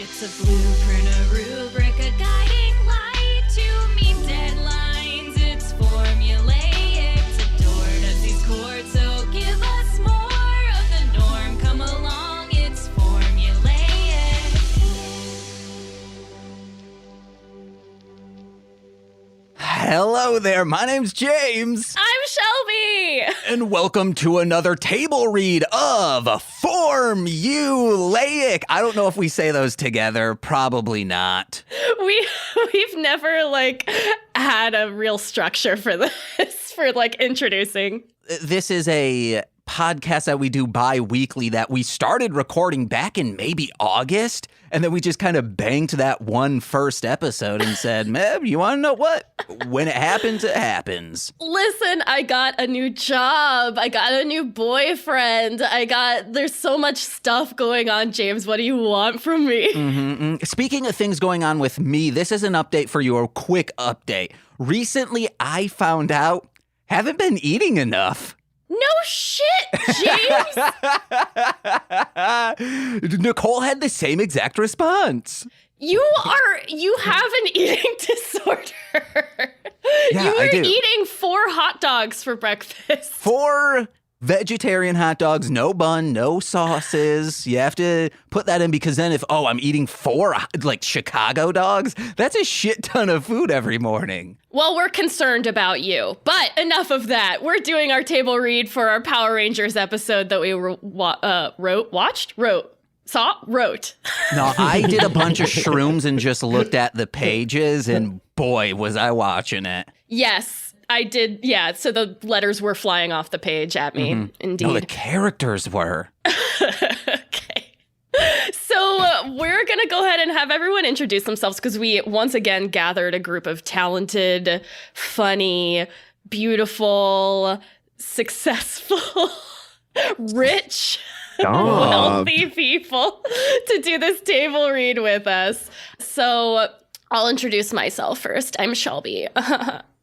It's a blueprint, a rubric, a guiding light to meet deadlines. It's formulaic to these chords, so give us more of the norm. Come along, it's formulaic. Hello there, my name's James. I'm Shelby. And welcome to another table read of Formulaic. I don't know if we say those together, probably not. We've never had a real structure for this, for introducing. This is a podcast that we do bi-weekly that we started recording back in maybe August, and then we just kind of banked that one first episode and said, man, you want to know what? When it happens, it happens. Listen, I got a new job. I got a new boyfriend. There's so much stuff going on, James. What do you want from me? Mm-hmm. Speaking of things going on with me, this is an update for you, a quick update. Recently, I found out haven't been eating enough. No shit, James! Nicole had the same exact response. You have an eating disorder. Yeah, you I were do. eating 4 hot dogs for breakfast. 4 vegetarian hot dogs, no bun, no sauces. You have to put that in because then I'm eating 4 Chicago dogs, that's a shit ton of food every morning. Well, we're concerned about you, but enough of that. We're doing our table read for our Power Rangers episode that we wrote. No, I did a bunch of shrooms and just looked at the pages, and boy, was I watching it. Yes, I did. Yeah, so the letters were flying off the page at me, Indeed. No, the characters were. Okay. So we're going to go ahead and have everyone introduce themselves because we once again gathered a group of talented, funny, beautiful, successful, rich, wealthy people to do this table read with us. So I'll introduce myself first. I'm Shelby,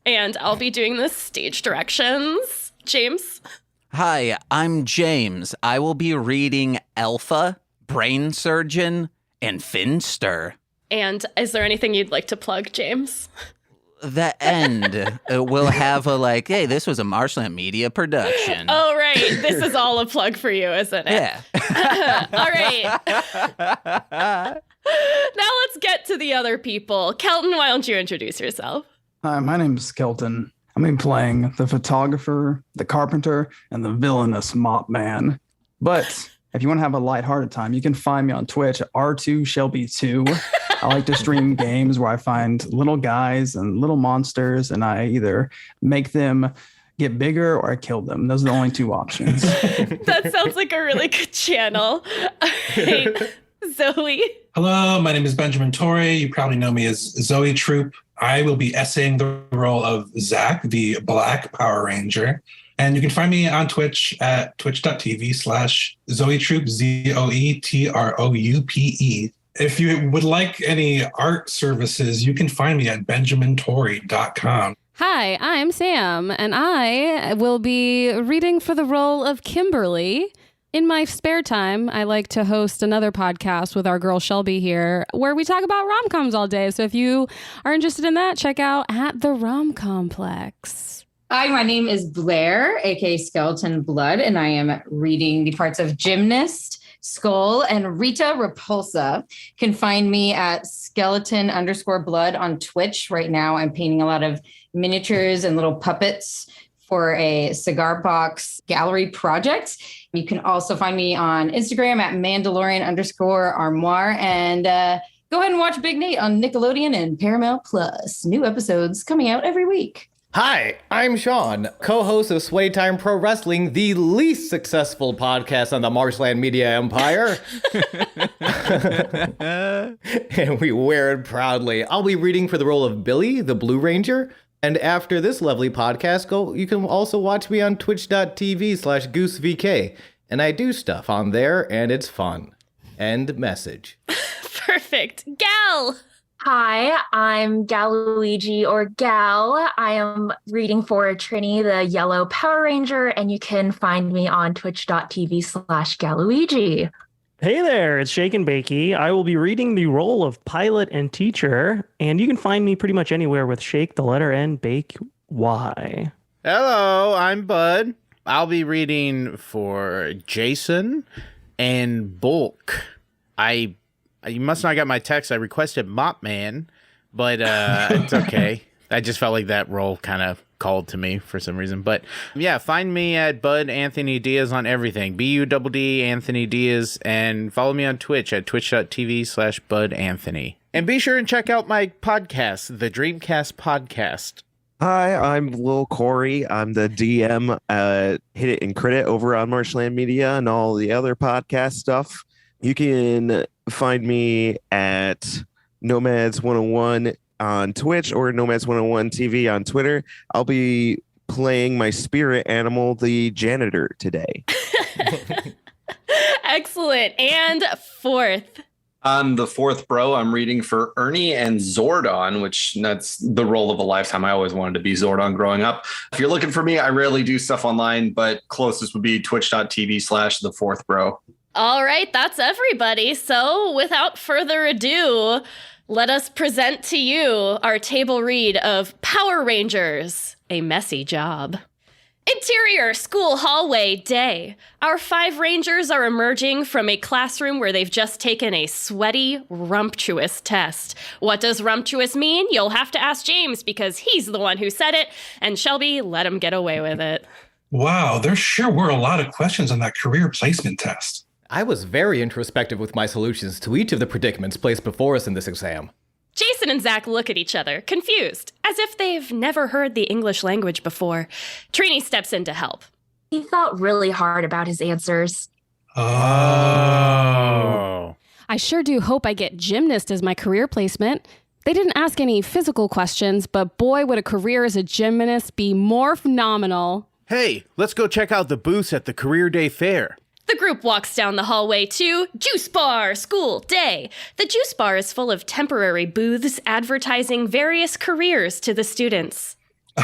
and I'll be doing the stage directions. James? Hi, I'm James. I will be reading Alpha, Brain Surgeon, and Finster. And is there anything you'd like to plug, James? The end will have hey, this was a Marciniak Media production. Oh, right. This is all a plug for you, isn't it? Yeah. All right. Now let's get to the other people. Kelten, why don't you introduce yourself? Hi, my name is Kelten. I'm playing the photographer, the carpenter, and the villainous mop man. But if you want to have a lighthearted time, you can find me on Twitch at R2Shelby2. I like to stream games where I find little guys and little monsters, and I either make them get bigger or I kill them. Those are the only 2 options. That sounds like a really good channel. All right. Zoe? Hello, my name is Benjamin Torrey. You probably know me as Zoe Troop. I will be essaying the role of Zach, the Black Power Ranger. And you can find me on Twitch at twitch.tv/ZoeTroop, ZoeTroupe. If you would like any art services, you can find me at benjamintory.com. Hi, I'm Sam, and I will be reading for the role of Kimberly. In my spare time, I like to host another podcast with our girl Shelby here, where we talk about rom-coms all day. So if you are interested in that, check out at the Rom-Complex. Hi, my name is Blair, aka Skeleton Blood, and I am reading the parts of Gymnast, Skull, and Rita Repulsa. You can find me at skeleton_blood on Twitch. Right now, I'm painting a lot of miniatures and little puppets for a cigar box gallery project. You can also find me on Instagram at Mandalorian_Armoire, and go ahead and watch Big Nate on Nickelodeon and Paramount Plus. New episodes coming out every week. Hi, I'm Sean, co-host of Sway Time Pro Wrestling, the least successful podcast on the Marshland Media Empire. And we wear it proudly. I'll be reading for the role of Billy, the Blue Ranger. And after this lovely podcast, you can also watch me on twitch.tv/GooseVK. And I do stuff on there, and it's fun. End message. Perfect. Gal! Hi, I'm Galuigi or Gal. I am reading for Trini, the Yellow Power Ranger, and you can find me on twitch.tv/Galuigi. Hey there, it's ShakeNBakey. I will be reading the role of pilot and teacher, and you can find me pretty much anywhere with Shake, the letter N, Bake, Y. Hello, I'm Bud. I'll be reading for Jason and Bulk. You must not got my text. I requested Mop Man, but it's okay. I just felt like that role kind of called to me for some reason. But yeah, find me at Bud Anthony Diaz on everything. BUDD Anthony Diaz, and follow me on Twitch at twitch.tv/Bud Anthony. And be sure and check out my podcast, the Dreamcast Podcast. Hi, I'm Lil Corey. I'm the DM Hit It and Crit It over on Marshland Media and all the other podcast stuff. You can find me at Nomads 101 on Twitch or Nomads 101 TV on Twitter. I'll be playing my spirit animal, the janitor, today. Excellent. And fourth. I'm the fourth bro. I'm reading for Ernie and Zordon, which that's the role of a lifetime. I always wanted to be Zordon growing up. If you're looking for me, I rarely do stuff online, but closest would be twitch.tv/the fourth bro. All right, that's everybody. So without further ado, let us present to you our table read of Power Rangers, A Messy Job. Interior school hallway day. Our 5 Rangers are emerging from a classroom where they've just taken a sweaty, rumptuous test. What does rumptuous mean? You'll have to ask James because he's the one who said it, and Shelby let him get away with it. Wow, there sure were a lot of questions on that career placement test. I was very introspective with my solutions to each of the predicaments placed before us in this exam. Jason and Zach look at each other, confused, as if they've never heard the English language before. Trini steps in to help. He thought really hard about his answers. Oh. I sure do hope I get gymnast as my career placement. They didn't ask any physical questions, but boy, would a career as a gymnast be more phenomenal. Hey, let's go check out the booths at the Career Day Fair. The group walks down the hallway to Juice Bar School Day. The Juice Bar is full of temporary booths advertising various careers to the students.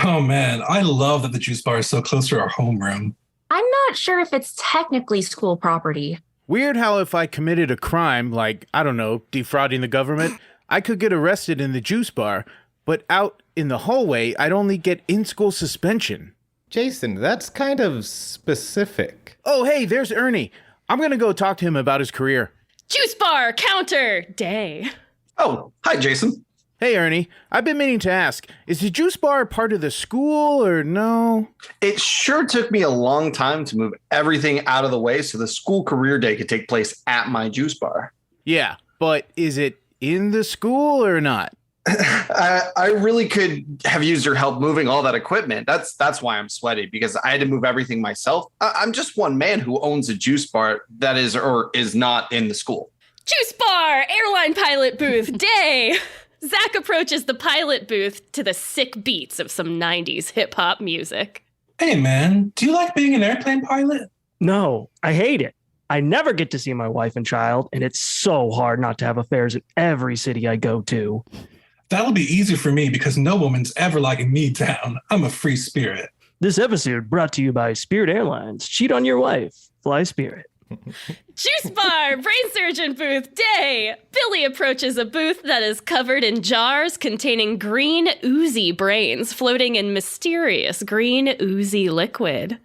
Oh man, I love that the juice bar is so close to our homeroom. I'm not sure if it's technically school property. Weird how if I committed a crime, like, I don't know, defrauding the government, I could get arrested in the juice bar, but out in the hallway, I'd only get in-school suspension. Jason, that's kind of specific. Oh, hey, there's Ernie. I'm going to go talk to him about his career. Juice Bar Counter Day. Oh, hi, Jason. Hey, Ernie. I've been meaning to ask, is the juice bar part of the school or no? It sure took me a long time to move everything out of the way so the school career day could take place at my juice bar. Yeah, but is it in the school or not? I really could have used your help moving all that equipment. That's why I'm sweaty, because I had to move everything myself. I'm just one man who owns a juice bar that is or is not in the school. Juice Bar Airline Pilot Booth Day. Zach approaches the pilot booth to the sick beats of some 90s hip-hop music. Hey man, do you like being an airplane pilot? No, I hate it. I never get to see my wife and child, and it's so hard not to have affairs in every city I go to. That'll be easy for me because no woman's ever liking me down. I'm a free spirit. This episode brought to you by Spirit Airlines. Cheat on your wife. Fly Spirit. Juice Bar Brain Surgeon Booth Day. Billy approaches a booth that is covered in jars containing green oozy brains floating in mysterious green oozy liquid.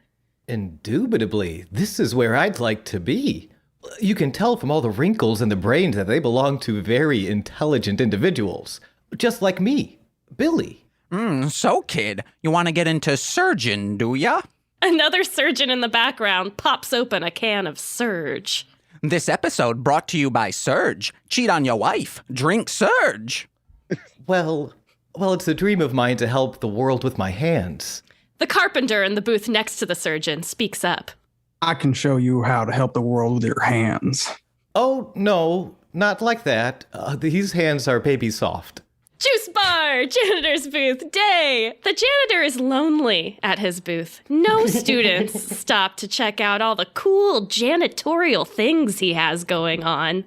Indubitably, this is where I'd like to be. You can tell from all the wrinkles in the brains that they belong to very intelligent individuals. Just like me, Billy. So, kid, you want to get into surgeon, do ya? Another surgeon in the background pops open a can of Surge. This episode brought to you by Surge. Cheat on your wife. Drink Surge. Well, it's a dream of mine to help the world with my hands. The carpenter in the booth next to the surgeon speaks up. I can show you how to help the world with your hands. Oh, no, not like that. These hands are baby soft. Juice Bar Janitor's Booth Day. The janitor is lonely at his booth. No students stop to check out all the cool janitorial things he has going on.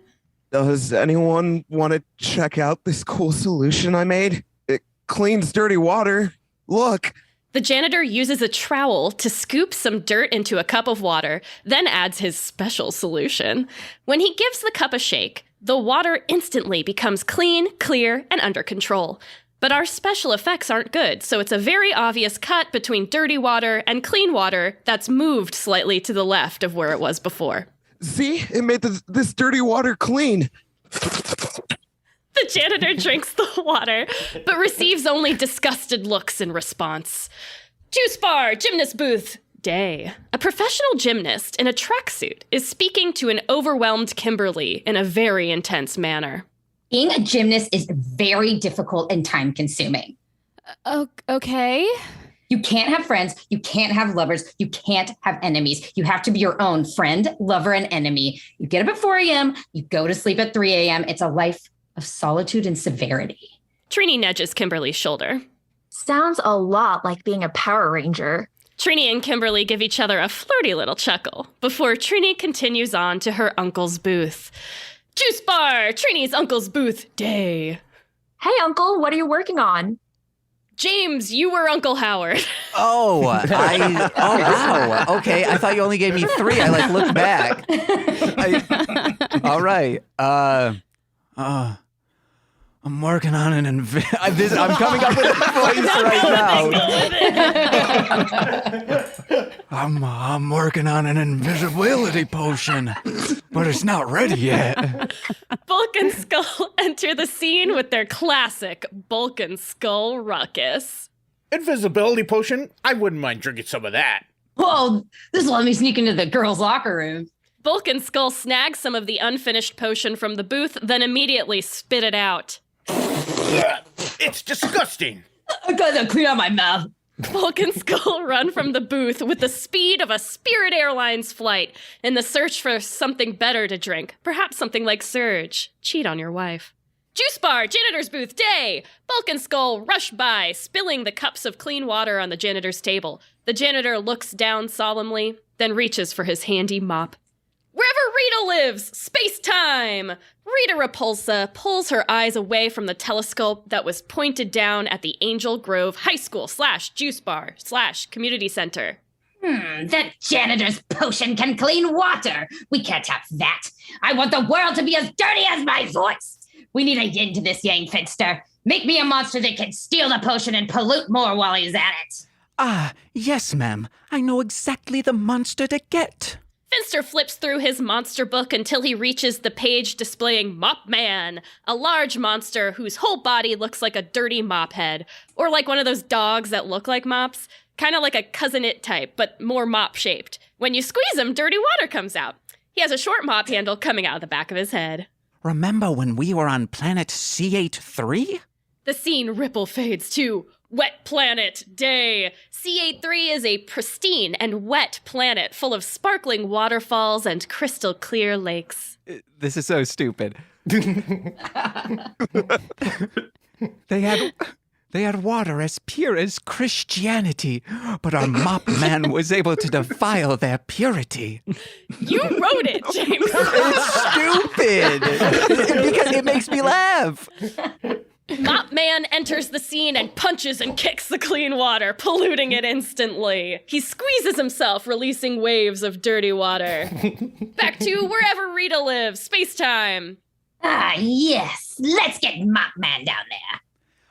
Does anyone want to check out this cool solution I made? It cleans dirty water. Look. The janitor uses a trowel to scoop some dirt into a cup of water, then adds his special solution. When he gives the cup a shake, the water instantly becomes clean, clear, and under control. But our special effects aren't good, so it's a very obvious cut between dirty water and clean water that's moved slightly to the left of where it was before. See, it made this dirty water clean. The janitor drinks the water, but receives only disgusted looks in response. Juice bar, gymnast booth, day. A professional gymnast in a tracksuit is speaking to an overwhelmed Kimberly in a very intense manner. Being a gymnast is very difficult and time consuming. Okay. You can't have friends. You can't have lovers. You can't have enemies. You have to be your own friend, lover, and enemy. You get up at 4 a.m. You go to sleep at 3 a.m. It's a life of solitude and severity. Trini nudges Kimberly's shoulder. Sounds a lot like being a Power Ranger. Trini and Kimberly give each other a flirty little chuckle before Trini continues on to her uncle's booth. Juice bar, Trini's uncle's booth, day. Hey, Uncle, what are you working on? James, you were Uncle Howard. Oh, wow. Okay, I thought you only gave me 3. I looked back. All right. I'm working on an I'm coming up with a voice right now. I'm working on an invisibility potion, but it's not ready yet. Bulk and Skull enter the scene with their classic Bulk and Skull ruckus. Invisibility potion? I wouldn't mind drinking some of that. Whoa, this will let me sneak into the girls' locker room. Bulk and Skull snag some of the unfinished potion from the booth, then immediately spit it out. It's disgusting. I gotta clean out my mouth. Bulk and Skull run from the booth with the speed of a Spirit Airlines flight in the search for something better to drink. Perhaps something like Surge. Cheat on your wife. Juice bar, janitor's booth, day! Bulk and Skull rush by, spilling the cups of clean water on the janitor's table. The janitor looks down solemnly, then reaches for his handy mop. Wherever Rita lives, space-time! Rita Repulsa pulls her eyes away from the telescope that was pointed down at the Angel Grove High School /Juice Bar /Community Center. That janitor's potion can clean water. We can't have that. I want the world to be as dirty as my voice. We need a yin to this yang, Finster. Make me a monster that can steal the potion and pollute more while he's at it. Ah, yes, ma'am. I know exactly the monster to get. Finster flips through his monster book until he reaches the page displaying Mop Man, a large monster whose whole body looks like a dirty mop head, or like one of those dogs that look like mops, kind of like a Cousin It type, but more mop-shaped. When you squeeze him, dirty water comes out. He has a short mop handle coming out of the back of his head. Remember when we were on planet C83? The scene ripple fades to Wet Planet Day. C83 is a pristine and wet planet full of sparkling waterfalls and crystal clear lakes. This is so stupid. They had water as pure as Christianity, but our mop man was able to defile their purity. You wrote it, James. It's stupid. Because it makes me laugh. Mop Man enters the scene and punches and kicks the clean water, polluting it instantly. He squeezes himself, releasing waves of dirty water. Back to wherever Rita lives, space-time. Ah, yes. Let's get Mop Man down there.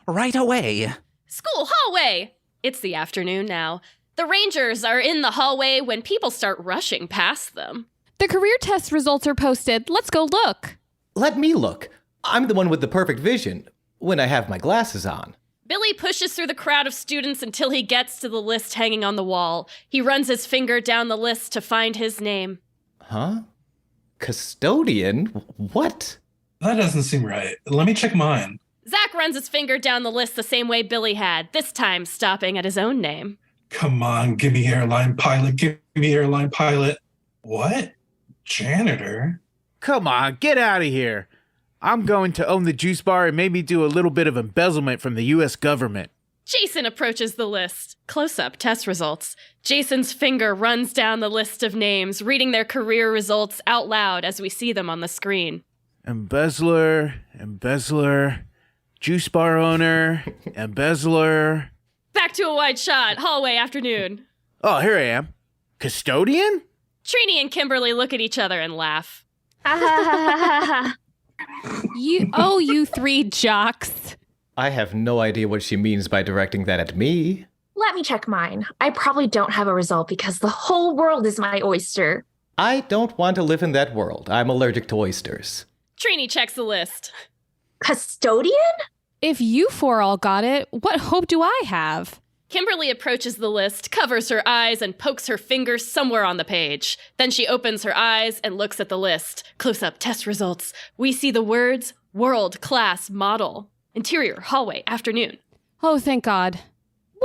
Right away. School hallway. It's the afternoon now. The Rangers are in the hallway when people start rushing past them. The career test results are posted. Let's go look. Let me look. I'm the one with the perfect vision. When I have my glasses on. Billy pushes through the crowd of students until he gets to the list hanging on the wall. He runs his finger down the list to find his name. Huh? Custodian? What? That doesn't seem right. Let me check mine. Zach runs his finger down the list the same way Billy had, this time stopping at his own name. Come on, give me airline pilot. Give me airline pilot. What? Janitor? Come on, get out of here. I'm going to own the juice bar and maybe do a little bit of embezzlement from the U.S. government. Jason approaches the list. Close-up test results. Jason's finger runs down the list of names, reading their career results out loud as we see them on the screen. Embezzler, juice bar owner, embezzler. Back to a wide shot. Hallway, afternoon. Oh, here I am. Custodian? Trini and Kimberly look at each other and laugh. You three jocks. I have no idea what she means by directing that at me. Let me check mine. I probably don't have a result because the whole world is my oyster. I don't want to live in that world. I'm allergic to oysters. Trini checks the list. Custodian? If you four all got it, what hope do I have? Kimberly approaches the list, covers her eyes, and pokes her finger somewhere on the page. Then she opens her eyes and looks at the list. Close-up test results. We see the words, world-class model. Interior, hallway, afternoon. Oh, thank God.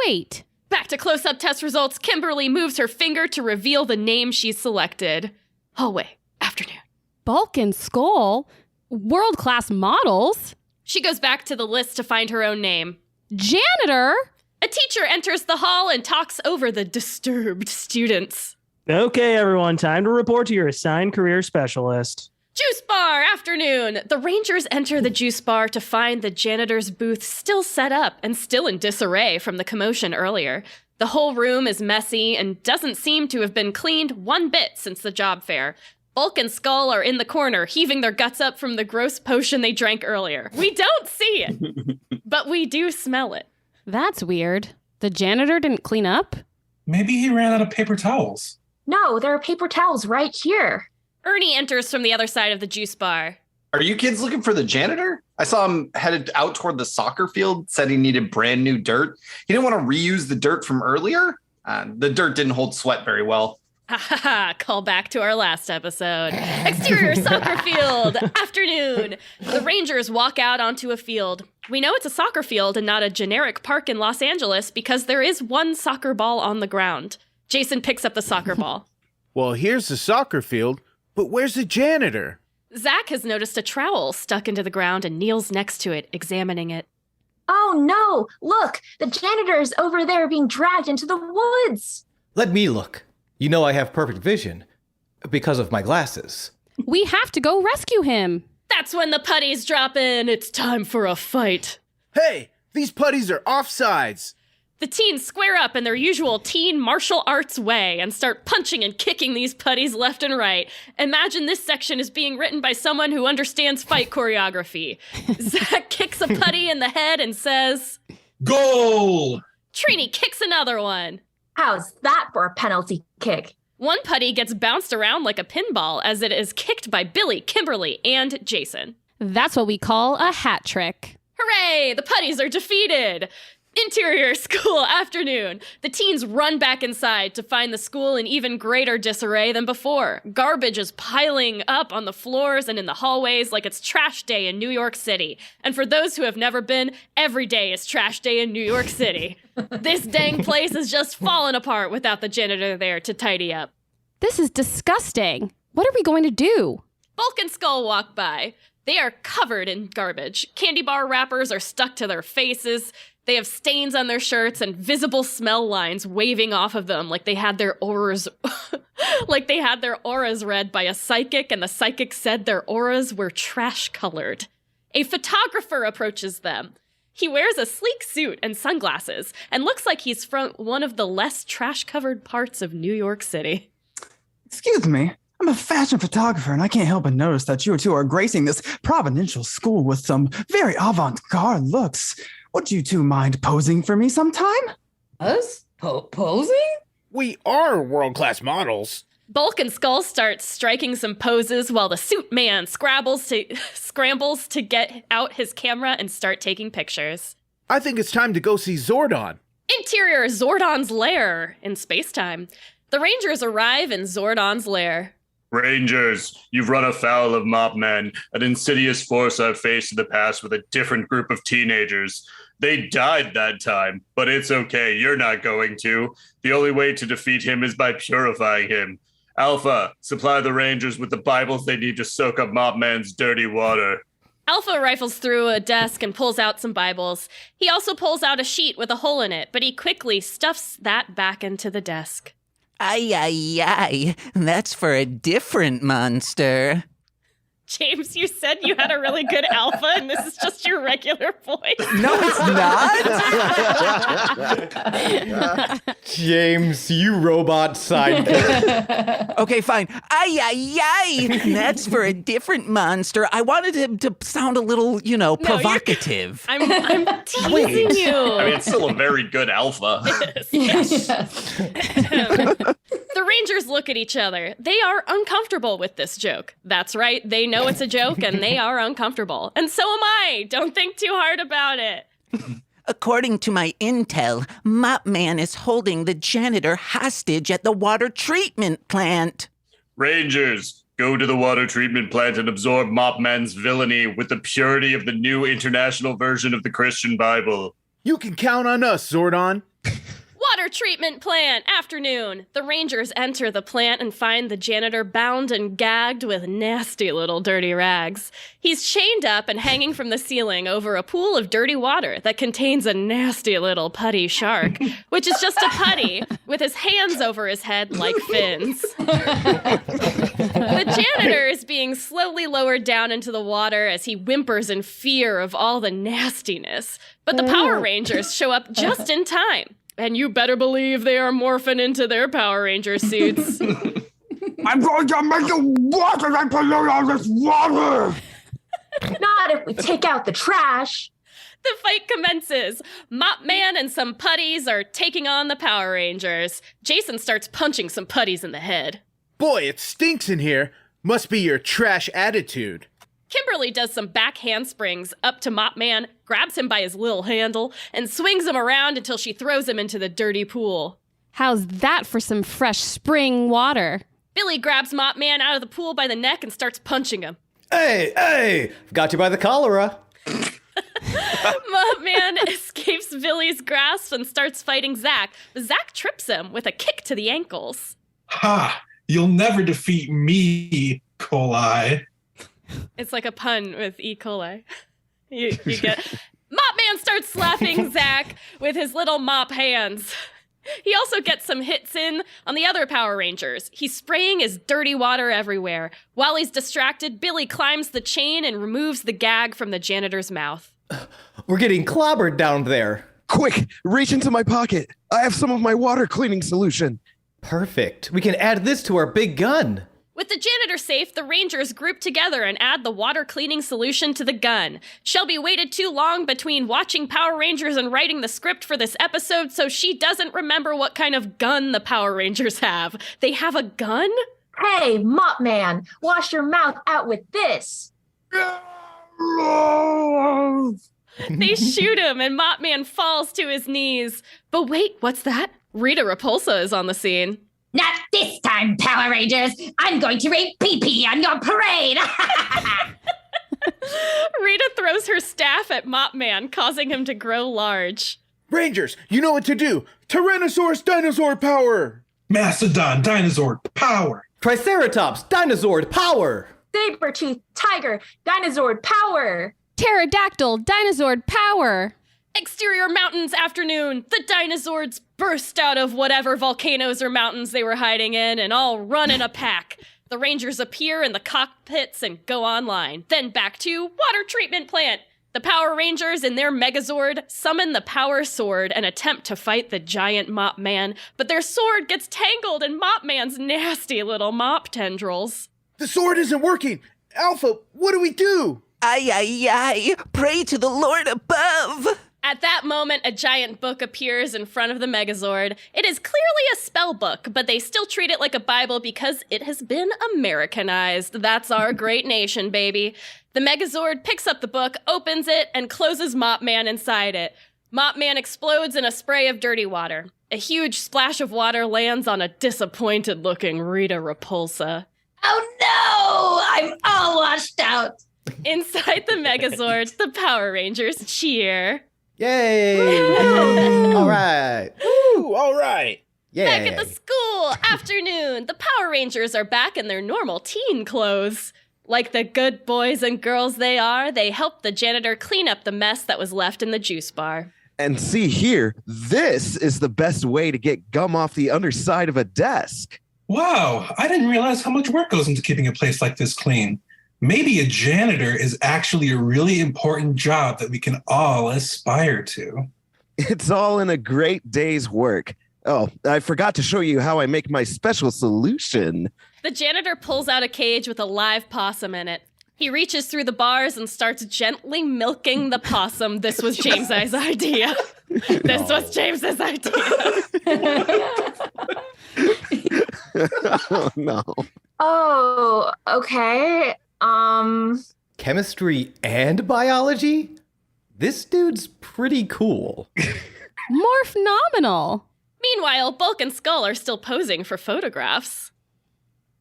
Wait. Back to close-up test results. Kimberly moves her finger to reveal the name she's selected. Hallway, afternoon. Bulk and Skull? World-class models? She goes back to the list to find her own name. Janitor? A teacher enters the hall and talks over the disturbed students. Okay, everyone, time to report to your assigned career specialist. Juice bar, afternoon. The Rangers enter the juice bar to find the janitor's booth still set up and still in disarray from the commotion earlier. The whole room is messy and doesn't seem to have been cleaned one bit since the job fair. Bulk and Skull are in the corner, heaving their guts up from the gross potion they drank earlier. We don't see it, but we do smell it. That's weird. The janitor didn't clean up? Maybe he ran out of paper towels. No, there are paper towels right here. Ernie enters from the other side of the juice bar. Are you kids looking for the janitor? I saw him headed out toward the soccer field, said he needed brand new dirt. He didn't want to reuse the dirt from earlier. The dirt didn't hold sweat very well. Ha ha ha, call back to our last episode. Exterior soccer field, afternoon. The Rangers walk out onto a field. We know it's a soccer field and not a generic park in Los Angeles because there is one soccer ball on the ground. Jason picks up the soccer ball. Well, here's the soccer field, but where's the janitor? Zach has noticed a trowel stuck into the ground and kneels next to it, examining it. Oh no, look, the janitor is over there being dragged into the woods. Let me look. You know I have perfect vision because of my glasses. We have to go rescue him. That's when the putties drop in. It's time for a fight. Hey, these putties are offsides. The teens square up in their usual teen martial arts way and start punching and kicking these putties left and right. Imagine this section is being written by someone who understands fight choreography. Zach kicks a putty in the head and says, Goal! Trini kicks another one. How's that for a penalty kick? One putty gets bounced around like a pinball as it is kicked by Billy, Kimberly, and Jason. That's what we call a hat trick. Hooray! The putties are defeated! Interior school afternoon. The teens run back inside to find the school in even greater disarray than before. Garbage is piling up on the floors and in the hallways like it's trash day in New York City. And for those who have never been, every day is trash day in New York City. This dang place is just falling apart without the janitor there to tidy up. This is disgusting. What are we going to do? Bulk and Skull walk by. They are covered in garbage. Candy bar wrappers are stuck to their faces. They have stains on their shirts and visible smell lines waving off of them like they had their auras read by a psychic and the psychic said their auras were trash colored. A photographer approaches them. He wears a sleek suit and sunglasses and looks like he's from one of the less trash covered parts of New York City. Excuse me. I'm a fashion photographer, and I can't help but notice that you two are gracing this providential school with some very avant-garde looks. Would you two mind posing for me sometime? Us? Posing? We are world-class models. Bulk and Skull start striking some poses while the suit man scrambles to get out his camera and start taking pictures. I think it's time to go see Zordon. Interior Zordon's lair in space-time. The Rangers arrive in Zordon's lair. Rangers, you've run afoul of Mopman, an insidious force I've faced in the past with a different group of teenagers. They died that time, but it's okay, you're not going to. The only way to defeat him is by purifying him. Alpha, supply the Rangers with the Bibles they need to soak up Mopman's dirty water. Alpha rifles through a desk and pulls out some Bibles. He also pulls out a sheet with a hole in it, but he quickly stuffs that back into the desk. Ay, ay, ay. That's for a different monster. James, you said you had a really good alpha, and this is just your regular voice. No, it's not. James, you robot sidekick. Okay, fine. Ay, ay, ay. That's for a different monster. I wanted him to sound a little, provocative. I'm teasing you. I mean, it's still a very good alpha. Yes. The Rangers look at each other. They are uncomfortable with this joke. That's right. They know it's a joke and they are uncomfortable. And so am I. Don't think too hard about it. According to my intel, Mop Man is holding the janitor hostage at the water treatment plant. Rangers, go to the water treatment plant and absorb Mop Man's villainy with the purity of the new international version of the Christian Bible. You can count on us, Zordon. Water treatment plant, afternoon. The Rangers enter the plant and find the janitor bound and gagged with nasty little dirty rags. He's chained up and hanging from the ceiling over a pool of dirty water that contains a nasty little putty shark, which is just a putty with his hands over his head like fins. The janitor is being slowly lowered down into the water as he whimpers in fear of all the nastiness. But the Power Rangers show up just in time. And you better believe they are morphing into their Power Ranger suits. I'm going to make the water and pollute all this water! Not if we take out the trash. The fight commences. Mop Man and some putties are taking on the Power Rangers. Jason starts punching some putties in the head. Boy, it stinks in here. Must be your trash attitude. Kimberly does some back handsprings up to Mop Man, grabs him by his little handle, and swings him around until she throws him into the dirty pool. How's that for some fresh spring water? Billy grabs Mop Man out of the pool by the neck and starts punching him. Hey! Got you by the cholera. Mop Man escapes Billy's grasp and starts fighting Zach. Zach trips him with a kick to the ankles. Ha! You'll never defeat me, coli. It's like a pun with E. coli. You get... Mop Man starts slapping Zach with his little mop hands. He also gets some hits in on the other Power Rangers. He's spraying his dirty water everywhere. While he's distracted, Billy climbs the chain and removes the gag from the janitor's mouth. We're getting clobbered down there. Quick, reach into my pocket. I have some of my water cleaning solution. Perfect. We can add this to our big gun. With the janitor safe, the Rangers group together and add the water cleaning solution to the gun. Shelby waited too long between watching Power Rangers and writing the script for this episode, so she doesn't remember what kind of gun the Power Rangers have. They have a gun? Hey, Mop Man, wash your mouth out with this. They shoot him and Mop Man falls to his knees. But wait, what's that? Rita Repulsa is on the scene. Not this time, Power Rangers. I'm going to rain pee-pee on your parade. Rita throws her staff at Mop Man, causing him to grow large. Rangers, you know what to do. Tyrannosaurus dinosaur power. Mastodon dinosaur power. Triceratops dinosaur power. Saber-tooth tiger dinosaur power. Pterodactyl dinosaur power. Exterior mountains afternoon. The dinosaurs burst out of whatever volcanoes or mountains they were hiding in and all run in a pack. The Rangers appear in the cockpits and go online. Then back to water treatment plant. The Power Rangers in their Megazord summon the Power Sword and attempt to fight the giant Mop Man, but their sword gets tangled in Mop Man's nasty little mop tendrils. The sword isn't working. Alpha, what do we do? Ay, ay, ay. Pray to the Lord above. At that moment, a giant book appears in front of the Megazord. It is clearly a spell book, but they still treat it like a Bible because it has been Americanized. That's our great nation, baby. The Megazord picks up the book, opens it, and closes Mop Man inside it. Mop Man explodes in a spray of dirty water. A huge splash of water lands on a disappointed-looking Rita Repulsa. Oh no! I'm all washed out. Inside the Megazord, the Power Rangers cheer. Yay! All right. Woo, all right. Yay. Back at the school, afternoon, the Power Rangers are back in their normal teen clothes. Like the good boys and girls they are, they help the janitor clean up the mess that was left in the juice bar. And see here, this is the best way to get gum off the underside of a desk. Wow, I didn't realize how much work goes into keeping a place like this clean. maybe a janitor is actually a really important job that we can all aspire to. It's all in a great day's work. Oh, I forgot to show you how I make my special solution. The janitor pulls out a cage with a live possum in it. He reaches through the bars and starts gently milking the possum. This was James's idea. This was James's idea. Oh, no. Oh, okay. Chemistry and biology? This dude's pretty cool. More phenomenal. Meanwhile, Bulk and Skull are still posing for photographs.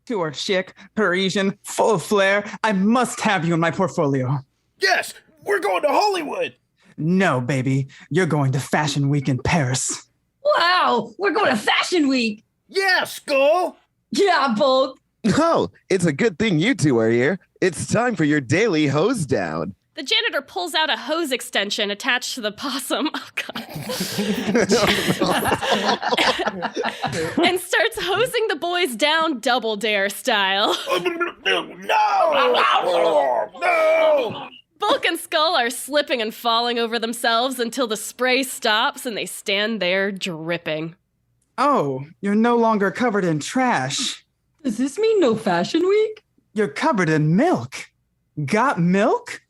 You are chic, Parisian, full of flair. I must have you in my portfolio. Yes, we're going to Hollywood. No, baby. You're going to Fashion Week in Paris. Wow, we're going to Fashion Week. Yeah, Skull. Yeah, Bulk. Oh, it's a good thing you two are here. It's time for your daily hose down. The janitor pulls out a hose extension attached to the possum. Oh, God. And starts hosing the boys down Double Dare style. No! Bulk and Skull are slipping and falling over themselves until the spray stops and they stand there dripping. Oh, you're no longer covered in trash. Does this mean no Fashion Week? You're covered in milk. Got milk?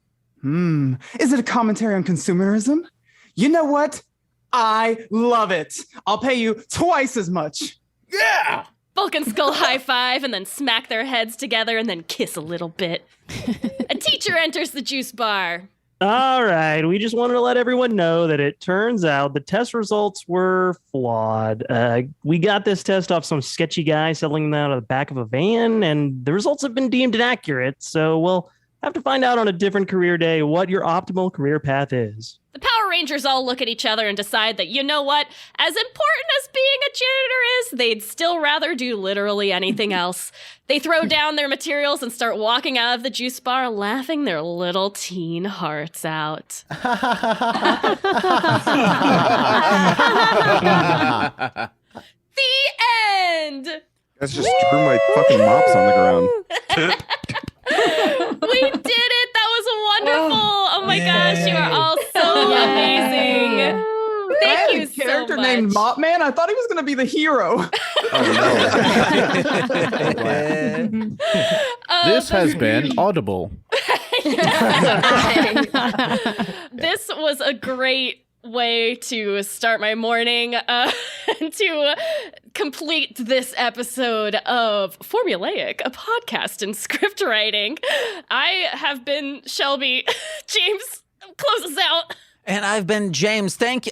Is it a commentary on consumerism? You know what? I love it. I'll pay you twice as much. Yeah! Bulk and Skull high five and then smack their heads together and then kiss a little bit. A teacher enters the juice bar. All right, we just wanted to let everyone know that it turns out the test results were flawed. We got this test off some sketchy guy selling them out of the back of a van, and the results have been deemed inaccurate, so we'll have to find out on a different career day what your optimal career path is. The Power Rangers all look at each other and decide that, you know what, as important as being a janitor is, they'd still rather do literally anything else. They throw down their materials and start walking out of the juice bar, laughing their little teen hearts out. The end! That's just threw my fucking mops on the ground. We did it! That was wonderful! Oh my gosh, you are all so amazing! Thank you a character so much. named Mop Man. I thought he was going to be the hero. This has been Audible. This was a great way to start my morning to complete this episode of Formulaic, a podcast in script writing. I have been Shelby. James, close us out. And I've been James. Thank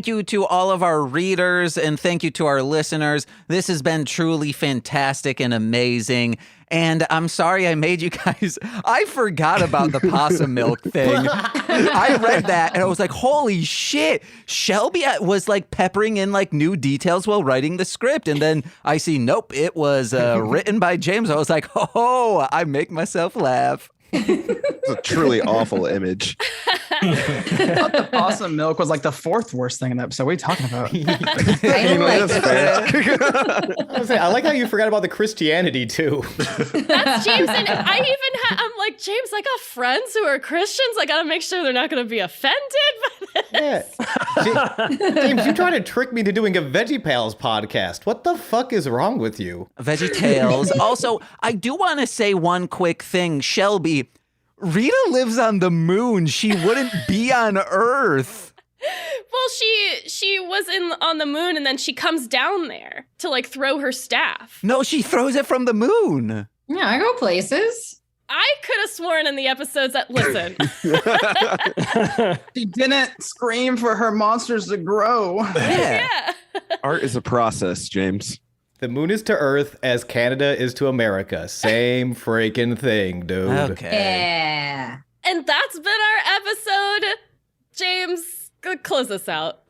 you to all of our readers and thank you to our listeners. This has been truly fantastic and amazing. And I'm sorry I made you guys. I forgot about the possum milk thing. I read that and I was like, holy shit. Shelby was like peppering in like new details while writing the script. And then I see, nope, it was written by James. I was like, oh, I make myself laugh. It's a truly awful image. I thought the possum milk was like the fourth worst thing in the episode. What are you talking about? I like how you forgot about the Christianity too. That's James, and I'm like, James, I got friends who are Christians. I gotta make sure they're not gonna be offended by this. Yeah. James, you tried to trick me to doing a Veggie Pals podcast. What the fuck is wrong with you? Veggie Tales. Also, I do want to say one quick thing. Shelby, Rita lives on the moon. She wouldn't be on Earth. Well, she was on the moon, and then she comes down there to like throw her staff. No, she throws it from the moon. Yeah, I go places. I could have sworn in the episodes that, listen. She didn't scream for her monsters to grow. Yeah. Art is a process, James. The moon is to Earth as Canada is to America. Same freaking thing, dude. Okay. Yeah. And that's been our episode. James, close us out.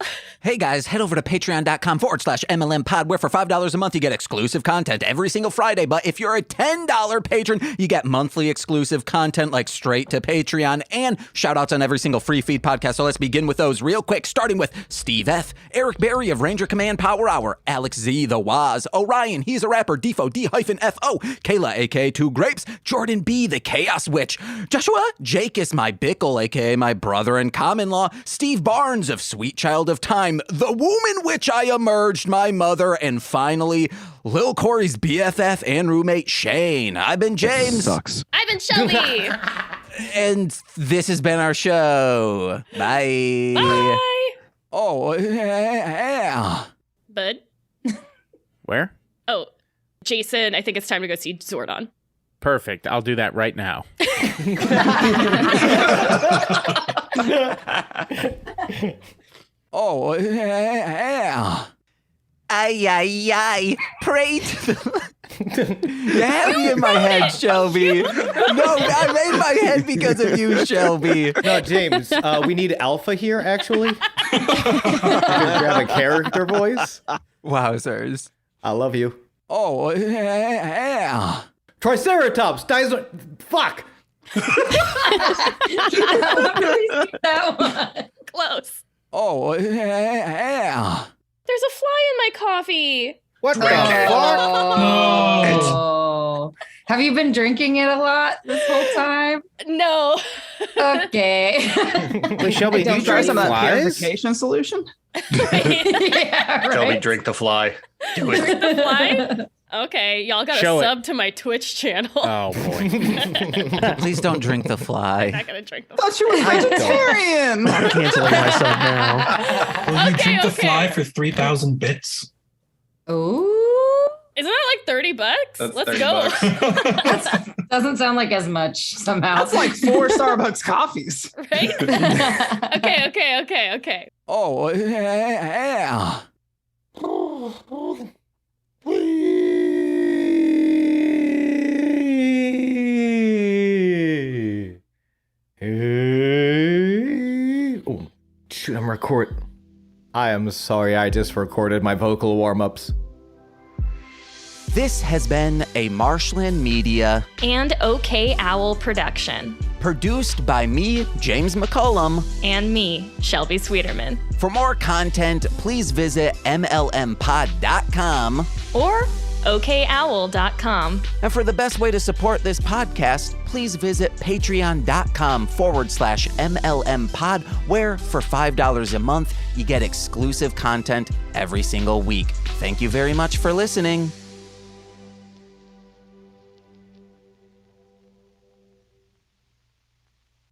Hey guys, head over to patreon.com/MLM pod, where for $5 a month you get exclusive content every single Friday. But if you're a $10 patron, you get monthly exclusive content like straight to Patreon and shout outs on every single free feed podcast. So let's begin with those real quick, starting with Steve F., Eric Berry of Ranger Command Power Hour, Alex Z, The Waz, Orion, He's a Rapper, Defo, D-FO, Kayla, aka Two Grapes, Jordan B, The Chaos Witch, Joshua, Jake is my Bickle, aka my brother in common law, Steve Barnes of Sweet Child of Time, The Womb in Which I Emerged, my mother, and finally, Lil Corey's BFF and roommate Shane. I've been James. Sucks. I've been Shelby. And this has been our show. Bye. Bye. Oh, yeah. Bud? Where? Oh, Jason, I think it's time to go see Zordon. Perfect. I'll do that right now. Oh, yeah. Ay. Pray to the... You had me in my head, Shelby. No, I made my head because of you, Shelby. No, James, we need Alpha here, actually. You can grab a character voice. Wowzers. I love you. Oh, yeah. Triceratops, fuck. That one. Close. Oh, yeah. There's a fly in my coffee. What the Oh. Have you been drinking it a lot this whole time? No. Okay. Wait, Shelby, do you Don't try drink some of that flies? purification solution. Yeah, right. Shelby, drink the fly. Do it. Drink the fly? Okay, y'all gotta Show it. sub to my Twitch channel. Oh, boy. Please don't drink the I'm fly. not gonna drink the I thought you were vegetarian. I'm canceling myself now. Will you Okay, drink the okay. fly for 3,000 bits? Ooh. Isn't that like $30? That's Let's 30 go. bucks. Doesn't sound like as much somehow. That's like 4 Starbucks coffees. Right? Okay. Oh, yeah. Oh, shoot, I'm recording. I am sorry, I just recorded my vocal warm-ups. This has been a Marshland Media And OK Owl production. produced by me, James McCollum. And me, Shelby Sweeterman. For more content, please visit MLMpod.com. Or OKOwl.com. And for the best way to support this podcast, please visit patreon.com/MLMpod, where for $5 a month, you get exclusive content every single week. Thank you very much for listening.